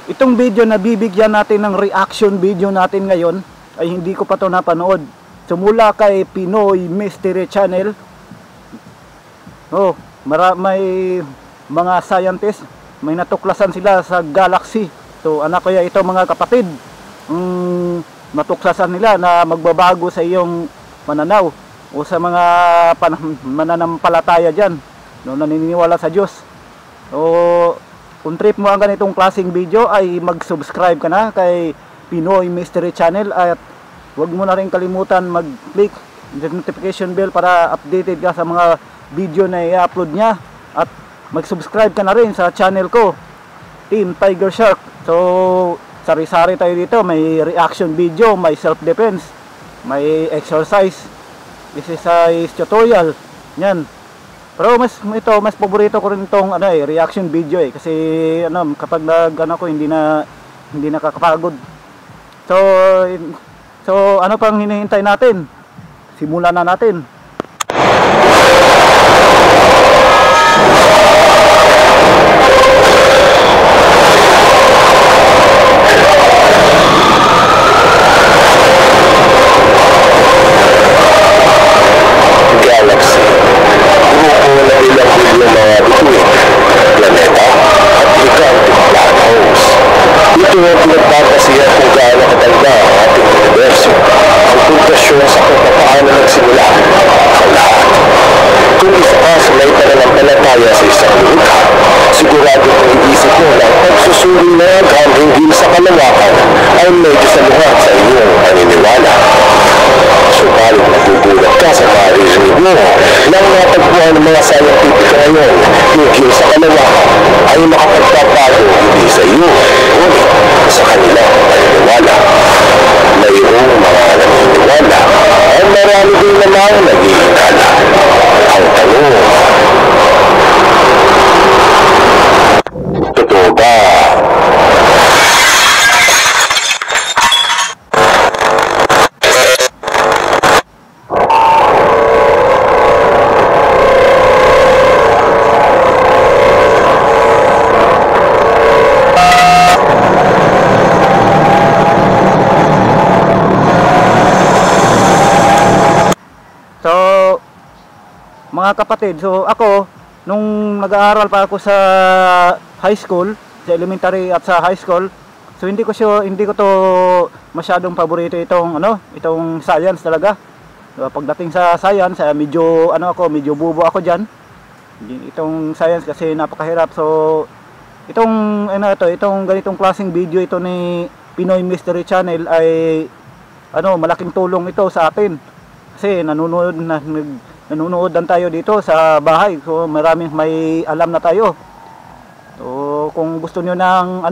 Itong video na bibigyan natin ng reaction video natin ngayon ay hindi ko pa to napanood. Sumula kay Pinoy Mystery Channel. May mga scientist, may natuklasan sila sa galaxy. So anak ko ya ito mga kapatid, natuklasan nila na magbabago sa iyong mananaw o sa mga mananampalataya dyan, no, naniniwala sa Diyos. So kung trip mo ang ganitong klaseng video ay mag-subscribe ka na kay Pinoy Mystery Channel at huwag mo na rin kalimutan mag-click the notification bell para updated ka sa mga video na i-upload niya, at mag-subscribe ka na rin sa channel ko, Team Tiger Shark. So sari-sari tayo dito, may reaction video, may self-defense, may exercise, exercise tutorial, yan. Pero mas paborito ko rin itong reaction video kasi kapag hindi na nakakapagod. So ano pang hinihintay natin? Simulan na natin. Galaxy. Grupo na ilang bilyong mga bituin, planeta, at gigantic black holes. Ito ang pinagpapasiya kung gaano katanda ang ating universo, ang pundasyon sa kung paano nagsimula ang lahat. Kung isa ka sa may pananampalataya sa isang luha, sigurado kung iisip mo na ang pagsusuri na hanggang hinggil sa kalawakan ay medyo saluhat sa iyong paniniwala. Subalit nagugulat ka sa maririnig mo nang natagpuan ng mga scientific ngayon hinggil sa kalawakan ay makapagpapago hindi sa iyo, ngunit sa kanilang paniniwala. Mayroong mga naniniwala at marami din namang nag-iinala. Ang tanong, totoo ba? Mga kapatid, so ako nung nag-aaral pa ako sa high school, sa elementary at sa high school, so hindi ko to masyadong paborito itong science talaga. So, pagdating sa science, medyo bubo ako diyan. Itong science kasi napakahirap. So itong ganitong klaseng video ito ni Pinoy Mystery Channel ay malaking tulong ito sa atin. Kasi nanonood lang tayo dito sa bahay. So maraming may alam na tayo. So kung gusto niyo ng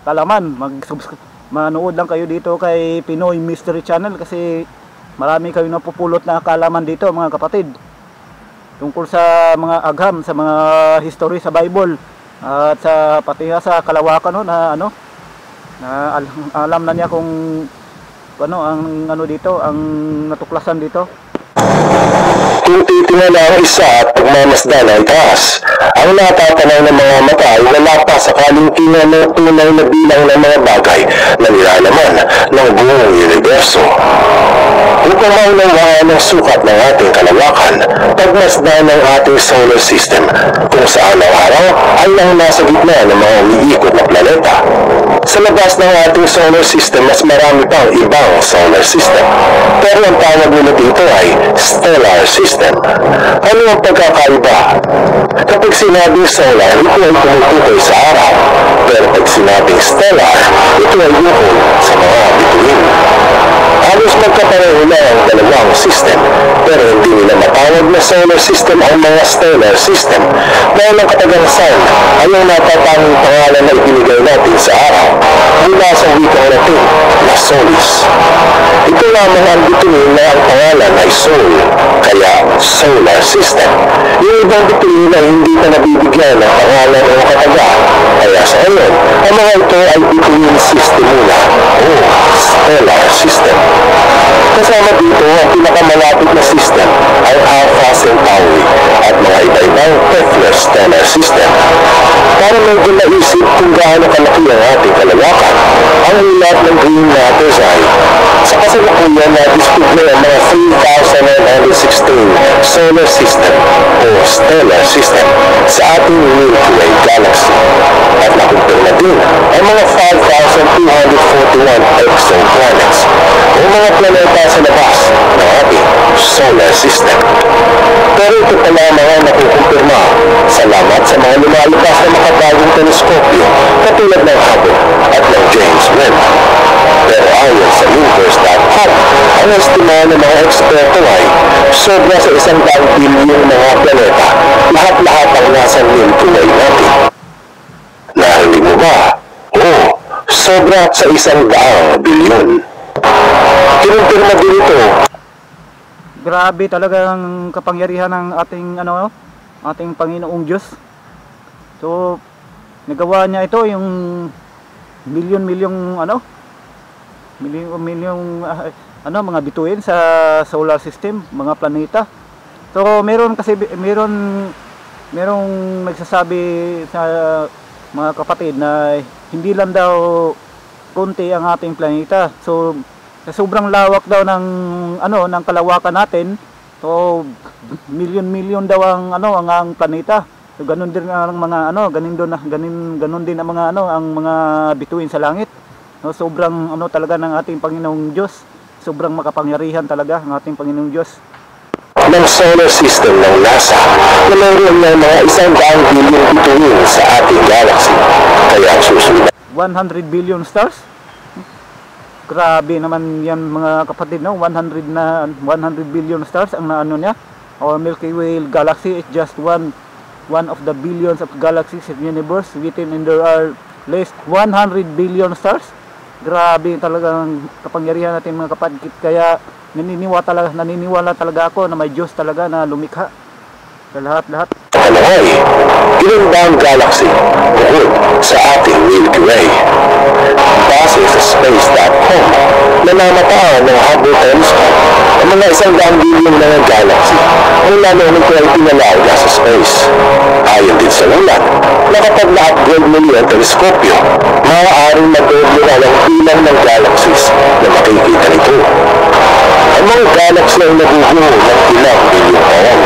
kalaman, manood lang kayo dito kay Pinoy Mystery Channel kasi marami kayong napupulot na kalaman dito mga kapatid. Tungkol sa mga agham, sa mga history sa Bible at sa pati sa kalawakan na alam na niya kung ang ang natuklasan dito. Kung titingnan ang isa at pagmamasdan ang taas, ang natatanaw ng mga mata ay wala pa sa kalingkingan ng tunay na bilang ng mga bagay na nilalaman ng buong universo. Upang maunawaan ang sukat ng ating kalawakan, pagmasdan ng ating solar system, kung saan ang araw ay ang nasa gitna ng mga umiikot na planeta. Sa labas ng ating solar system, mas marami pang ibang solar system. Pero ang tawag nila dito ay stellar system. Ano ang pagkakaiba? Kapag sinabing solar, ito ay tumutukoy sa araw. Pero pag sinabing stellar, ito ay ukol sa mga bituin. Halos magkapareho na ang dalawang system, pero hindi nila matawag na solar system ang mga stellar system dahil ang katagasan ay ang natatanging pangalan na ibinigay natin sa araw mula sa wikang Latin na solis. Ito lamang ang bituin na ang pangalan ay sol, kaya solar system. Yung ibang bituin ay hindi na nabibigyan ng pangalan o kataga, kaya sa ngayon, ang mga ito ay bituin system muna o stellar system. Kasama dito ang pinakamalapit na system ay Alpha Centauri at mga iba-ibang Kepler stellar system. Para medyo naisip kung gaano kalaki ang ating kalawakan. Ang ilat ng green matters ay sa kasalukuyan na diskubre ang mga 3,916 solar system o stellar system sa ating Milky Way galaxy. At nakumpirma din ang mga 5,241 exoplanets o mga planeta sa labas ng ating solar system. Pero ito pa lamang ang nakukumpirma salamat sa mga lumalabas na makabagong teleskopyo katulad ng Hubble at ng James Webb. Pero ayon sa Universe.com, ang estima ng mga eksperto ay sobra sa 100 bilyong mga planeta, lahat-lahat ang nasa Milky Way natin. Narinig mo ba? Oo, sobra sa 100 bilyon. Kinumpirma din ito. Grabe talaga ang kapangyarihan ng ating Panginoong Diyos. So nagawa niya ito yung milyon-milyong mga bituin sa solar system, mga planeta. So merong nagsasabi sa mga kapatid na hindi lang daw konti ang ating planeta. So sa sobrang lawak daw ng kalawakan natin, so milyon-milyon daw ang planeta. So ganun din ang mga ganun din ang mga ang mga bituin sa langit. No, sobrang talaga ng ating Panginoong Diyos. Sobrang makapangyarihan talaga ang ating Panginoong Diyos. Ng solar system ng NASA na mayroon ng mga 100 bilyong bituin sa ating galaxy. Kaya ang susunod 100 billion stars? Grabe naman yan mga kapatid, no? 100 billion stars ang niya. Our Milky Way galaxy is just one of the billions of galaxies in the universe within, and there are least 100 billion stars. Grabe talagang kapangyarihan natin mga kapatid. Kaya naniniwala talaga ako na may Diyos talaga na lumikha sa lahat-lahat. Ay, ilang galaxy bukod sa ating Milky Way. Base sa Space.com, nanamataan ng Hubble Telescope ang mga 100 bilyong mga galaxy ang nanunod ko ay pinalaga sa space. Ayon din sa ulat, na kapag na-upgrade muli ang teleskopyo, maaaring madoble na ang bilang ng galaxies na makikita nito. Ang mga galaxy ay nabubuo ng ilang bilyong taon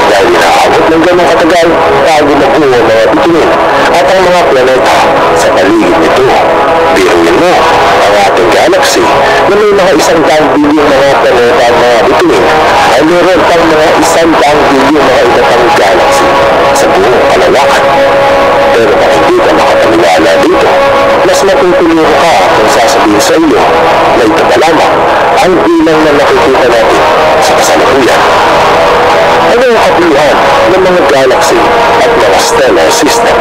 dahil inaabot ng ganong katagal bago mabuo ang mga bituin at ang mga planeta sa paligid nito. Biruin mo, ang ating galaxy na may mga 100 bilyong mga planeta at mga bituin ay meron pang mga 100 bilyong mga ibatang galaxy sa buong kalawakan. Pero kung hindi ka makapaniwala dito, mas matutuliro ka kung sasabihin sa iyo na ito pa lamang ang bilang na nakikita natin sa kasalukuyan. Ano ang kabuuan ng mga galaxy at mga stellar system?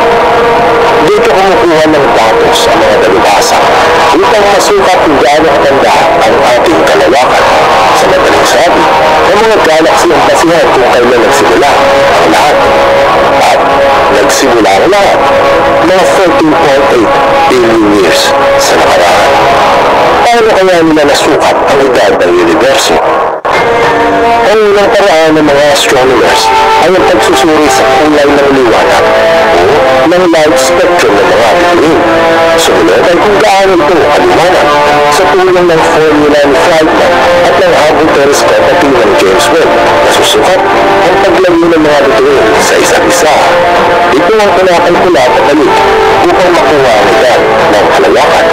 Dito kumukuha ng datos ang mga dalubhasa upang masukat kung gaano katanda ang ating kalawakan. Sa madaling sabi, ang mga galaxy ang basihan kung kailan nagsimula ang lahat. At nagsimula ang lahat mga 14.8 billion years sa nakaraan. Paano kaya nila nasukat ang edad ng universo? Ang unang paraan ng mga astronomers ay ang pagsusuri sa kulay ng liwanag o ng light spectrum ng mga bituin. Sumunod ay kung gaano ito kaliwanag sa tulong ng formula ni Friedman at ng Hubble Telescope at ng James Webb na susukat ang paglayo ng mga bituin sa isa't isa. Ito ang kinakalkula at balik upang makuha ang edad ng kalawakan.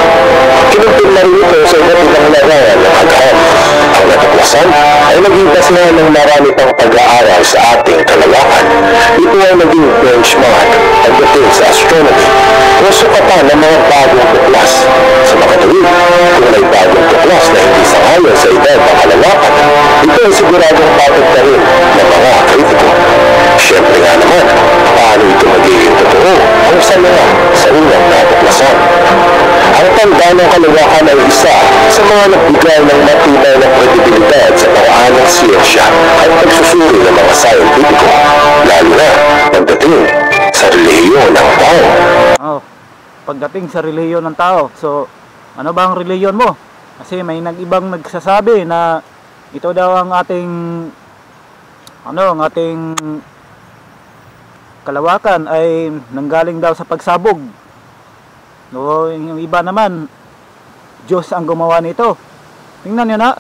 Kinumpirma rin ito sa iba't ibang larangan ng agham. Ang natuklasan ay naging basihan ng marami pang pag-aaral sa ating kalawakan. Ito ay naging benchmark pagdating sa astronomy o sukatan ng mga bagong tuklas. Sa makatuwid, kung may bagong tuklas na hindi sangayon sa edad ng kalawakan, ito ay siguradong patag na rin ng mga kritiko. Siyempre nga naman, paano ito magiging totoo kung sa unang natuklasan? Ang tanda ng kalawakan ay isa sa mga nagbigay ng matibay na kredibilidad sa paraan ng siyensya at pagsusuri ng mga scientifico, lalo na pagdating sa relihiyon ng tao. Pagdating sa relihiyon ng tao, so ano ba ang relihiyon mo? Kasi may ibang nagsasabi na ito daw ang ating kalawakan ay nanggaling daw sa pagsabog. O yung iba naman, Diyos ang gumawa nito. Tingnan nyo na,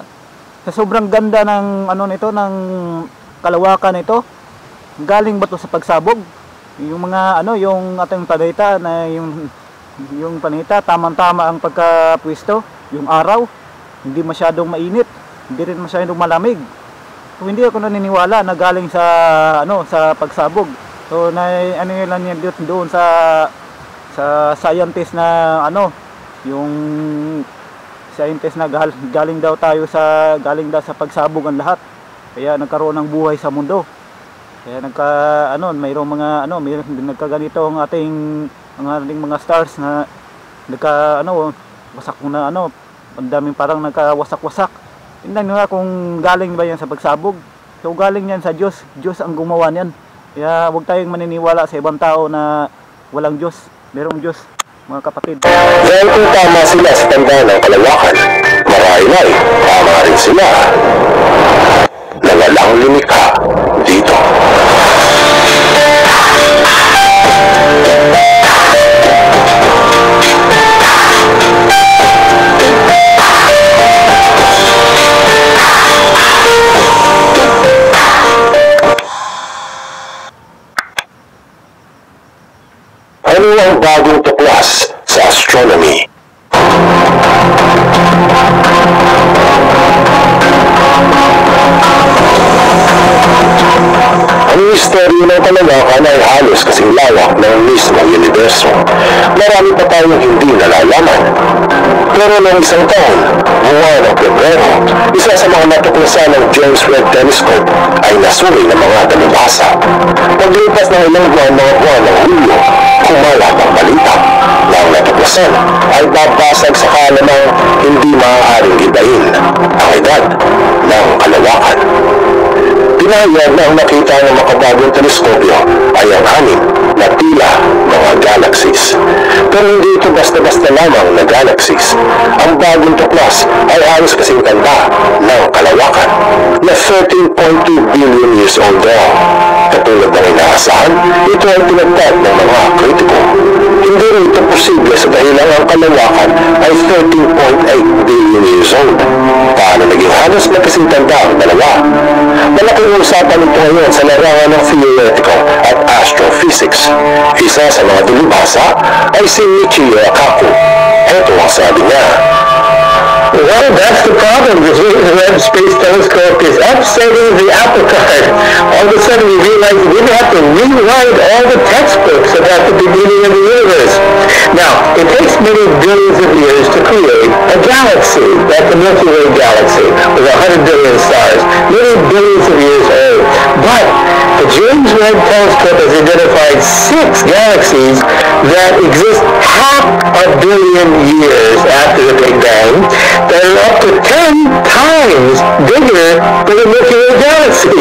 sa sobrang ganda ng ano nito, ng kalawakan nito, galing ba to sa pagsabog? Yung mga ano, yung ating planeta na yung planeta tamang-tama ang pagkapwesto, yung araw hindi masyadong mainit, hindi rin masyadong malamig. So, hindi ako naniniwala na galing sa ano, sa pagsabog. So na ano lang yan doon sa scientist na ano, yung scientist na galing daw sa pagsabog ang lahat. Kaya nagkaroon ng buhay sa mundo. Kaya mayroong nagkaganito ang ating mga stars na wasak na ang daming parang nagkawasak-wasak. Tingnan nyo nga kung galing ba yan sa pagsabog. So galing yan sa Diyos. Diyos ang gumawa niyan. Kaya huwag tayong maniniwala sa ibang tao na walang Diyos. Merong Diyos, mga kapatid. Dahil kung tama sila sa tanda ng kalawakan, marahil ay tama rin sila na walang lumikha dito. Ano ang bagong tuklas sa astronomy? Ang misteryo ng kalawakan ay halos kasing lawak ng mismong universo. Marami pa tayong hindi nalalaman. Pero noong isang taon, buwan ng Pebrero, isa sa mga natuklasan ng James Webb Telescope ay nasuri ng mga dalubhasa. Paglipas ng ilang buwan ng Hulyo, kumalat ang balita na ang natuklasan ay babasag sa kalamang hindi maaaring ibahin ang edad ng kalawakan. Pinahayag na ang nakita ng makabagong teleskopyo ay ang 6 na tila mga galaxies. Pero hindi ito basta-basta lamang na galaxies. Ang bagong tuklas ay halos kasing tanda ng kalawakan na 13.2 billion years old daw. Katulad ng inaasahan, ito ay pinagtag ng mga kritiko. Hindi rin ito posible sa dahilan ang kalawakan ay 13.8 billion years old. Paano naging halos na kasing tanda ang dalawa? Malaking usapan ito ngayon sa larangan ng theoretical at astrophysics. Isa sa mga dalubhasa ay si Michio Kaku. Ito ang sabi niya. Well, that's the problem. The James Webb Space Telescope is upsetting the apple cart. All of a sudden we realize we have to rewrite all the textbooks about the beginning of the universe. Now, it takes many billions of years to create a galaxy, like the Milky Way galaxy, with 100 billion stars, many billions of years old. But the James Webb Telescope has identified 6 galaxies that exist 500 million years after the Big Bang, that are up to 10 times bigger than the Milky Way galaxy.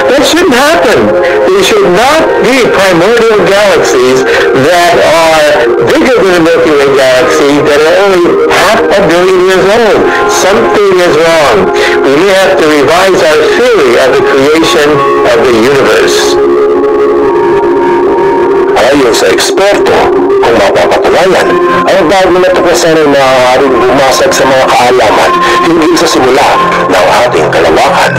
That shouldn't happen. There should not be primordial galaxies that are bigger than the Milky Way galaxy that are only 500 million years old. Something is wrong. We may have to revise our theory of the creation of the universe. Ayon sa eksperto, kung mapapatunayan, ang bagong natuklasan ay maaaring bumasag sa mga kaalaman hinggil sa simula ng ating kalawakan.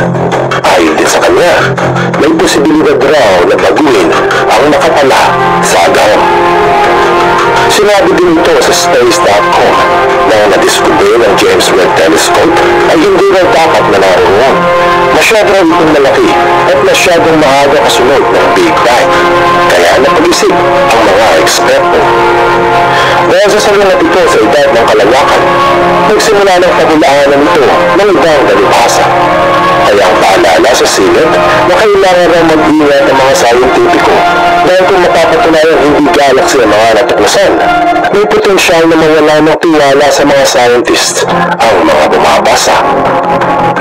Ayon din sa kanya, may posibilidad raw na baguhin ang nakatala sa agawang. Sinabi din ito sa Space.com na nadiskubre ng James Webb Telescope ay hindi raw dapat na naroon. Masyado raw itong malaki at masyadong maaga kasunod ng Big Bang. Kaya napag-isip ang mga eksperto. Dahil sa salungat ito sa edad ng kalawakan, nagsimula ng pagulaanan ito ng ibang dalubhasa. Kaya ang paalala sa silid na kailangan raw mag-ingat ang mga scientifico dahil kung mapapatunayan hindi galaxy ang mga natuklasan, may potensyal na mawala ng tiwala sa mga scientists ang mga bumabasa.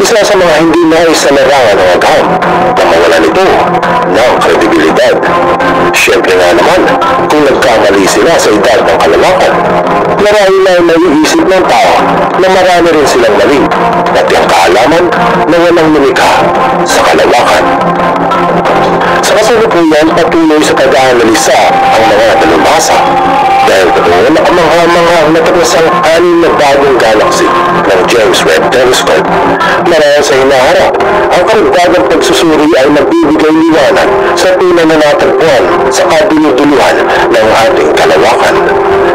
Isa sa mga hindi nais sa larangan ng agawang na mawalan ito ng kredibilidad. Siyempre nga naman, kung nagkamali sila sa edad ng kalawakan, marahil na naiisip ng tao na marami rin silang mali at yung kaalaman na walang lumikha sa kalawakan. Sa kasalukuyan, patuloy sa pag-aanalisa ang mga dalubhasa dahil totoo na kamangha ang nataklasang 6 na bagong galaxy ng James Webb Telescope. Marahil sa hinaharap, ang karagdagang pagsusuri ay nagbibigay liwanag sa tunay na natagpuan sa kaduluduluhan ng ating kalawakan.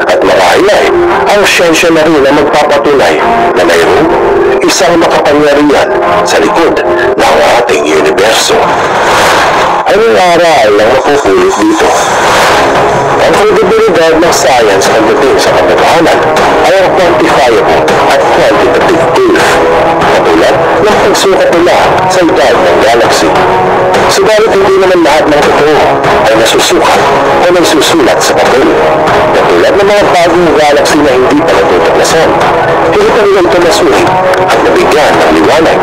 At marahil ay ang siyensya na rin ang magpapatunay na mayroong isang makapangyarihan sa likod ng ating universo. Anong aral ang makukulit dito? Ang kredibilidad ng science pagdating sa katotohanan ay ang quantifiable at quantitative proof, katulad ng pagsukat nila sa edad ng galaxy. Subalit hindi naman lahat ng totoo ay nasusukat o nasusulat sa papel. Katulad ng mga bagong galaxy na hindi pa natutuklasan, hindi pa nila ito nasuri at nabigyan ng liwanag.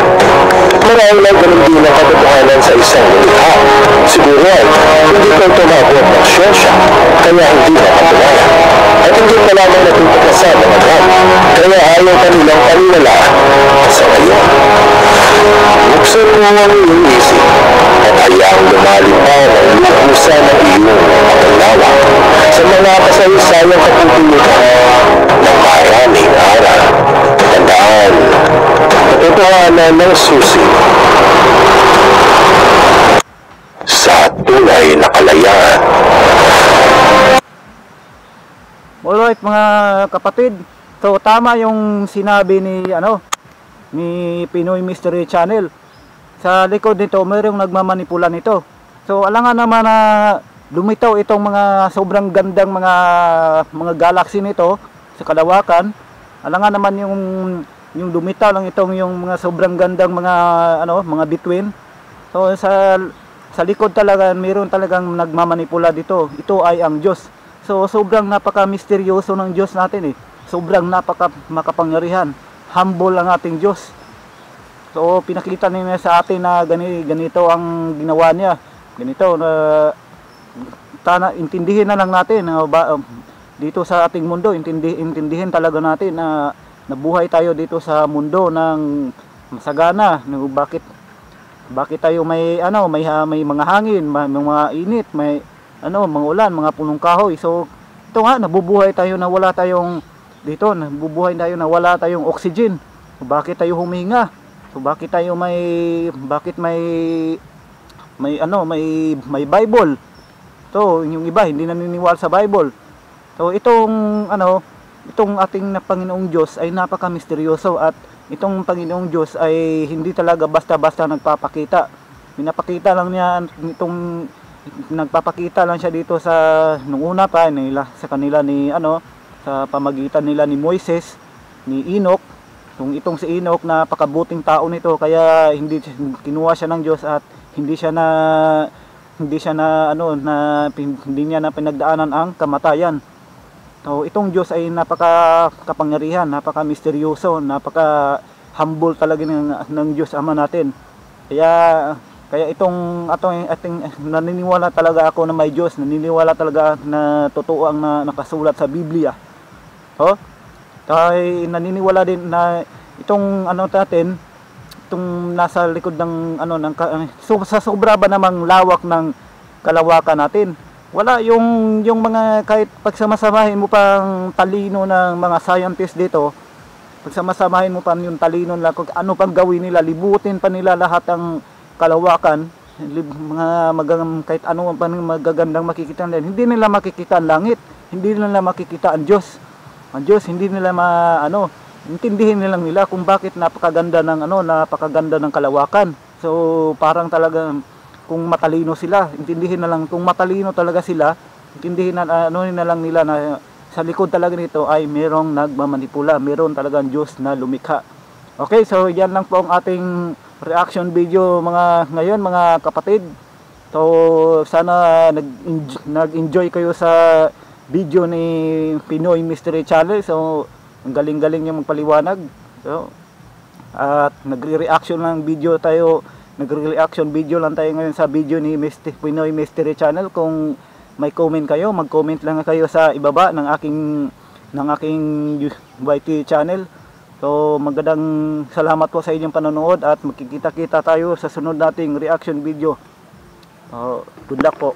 Marahil lang ganun din ang katotohanan sa isang nilikha. Siguro ay hindi pa ito maabot ng siyensya, kaya hindi nakatunayan. At hindi pa lamang natutuklasan ng agad, kaya ayaw kanilang paninalaan sa ngayon. Buksan mo ang iyong isip at hayaang lumalim pa ng lubusan ng iyong paglawa sa mga kasaysayang kapupulutan ng maraming aral. Tandaan, katotohanan ng susi sa tunay na kalayaan. Alright mga kapatid, so tama yung sinabi ni Pinoy Mystery Channel. Sa likod nito mayroong nagmamanipula nito. So alangan naman na lumitaw itong mga sobrang gandang mga galaxy nito sa kalawakan. Alangan naman yung lumitaw lang itong yung mga sobrang gandang mga bituin. So sa likod talaga mayroon talagang nagmamanipula dito. Ito ay ang Diyos. So sobrang napaka-misteryoso ng Diyos natin eh. Sobrang makapangyarihan. Humble ang ating Diyos. So pinakita niya sa atin na ganito ang ginawa niya. Ganito na intindihin na lang natin dito sa ating mundo. Intindihin talaga natin na nabuhay tayo dito sa mundo ng masagana. Bakit tayo may mga hangin, may mga init, may mga ulan, mga punong kahoy. So ito nga, nabubuhay tayo na wala tayong nabubuhay tayo na wala tayong oxygen. So, bakit tayo huminga? So bakit may Bible? So yung iba hindi naniniwala sa Bible. So itong ating Panginoong Diyos ay napaka-misteryoso, at itong Panginoong Diyos ay hindi talaga basta-basta nagpapakita. Nagpapakita lang siya dito nung una pa sa kanila sa pamagitan nila ni Moises, ni Enoch. Itong si Enoch, napakabuting tao nito, kaya hindi kinuha siya ng Diyos at hindi niya na pinagdaanan ang kamatayan. So itong Diyos ay napaka-kapangyarihan, napaka-misteryoso, napaka-humble talaga ng Diyos Ama natin. Kaya itong ating naniniwala talaga ako na may Diyos, naniniwala talaga na totoo ang nakasulat sa Biblia. Kaya naniniwala din na itong itong nasa likod ng sa sobra ba namang lawak ng kalawakan natin. Wala yung mga, kahit pagsamasamahin mo pang talino ng mga scientist dito, pagsamasamahin mo pa yung talino nila, kung ano pang gawin nila, libutin pa nila lahat ng kalawakan, kahit ano pa magagandang makikita nila, hindi nila makikita ang langit, hindi nila makikita ang Diyos. Ang Diyos hindi nila intindihin nila kung bakit napakaganda ng kalawakan. So parang talaga kung matalino sila, intindihin na lang, kung matalino talaga sila, intindihin na lang nila na sa likod talaga nito ay merong nagmamanipula, meron talagang Diyos na lumikha. Okay, so yan lang po ang ating reaction video ngayon mga kapatid. So sana nag-enjoy kayo sa video ni Pinoy Mystery Channel. So ang galing-galing niya magpaliwanag. So at nagre-reaction lang nagre-reaction video lang tayo ngayon sa video ni Pinoy Mystery Channel. Kung may comment kayo, mag-comment lang kayo sa ibaba ng aking YT channel. So magandang salamat po sa inyong panonood, at magkikita-kita tayo sa sunod nating reaction video. Good luck po.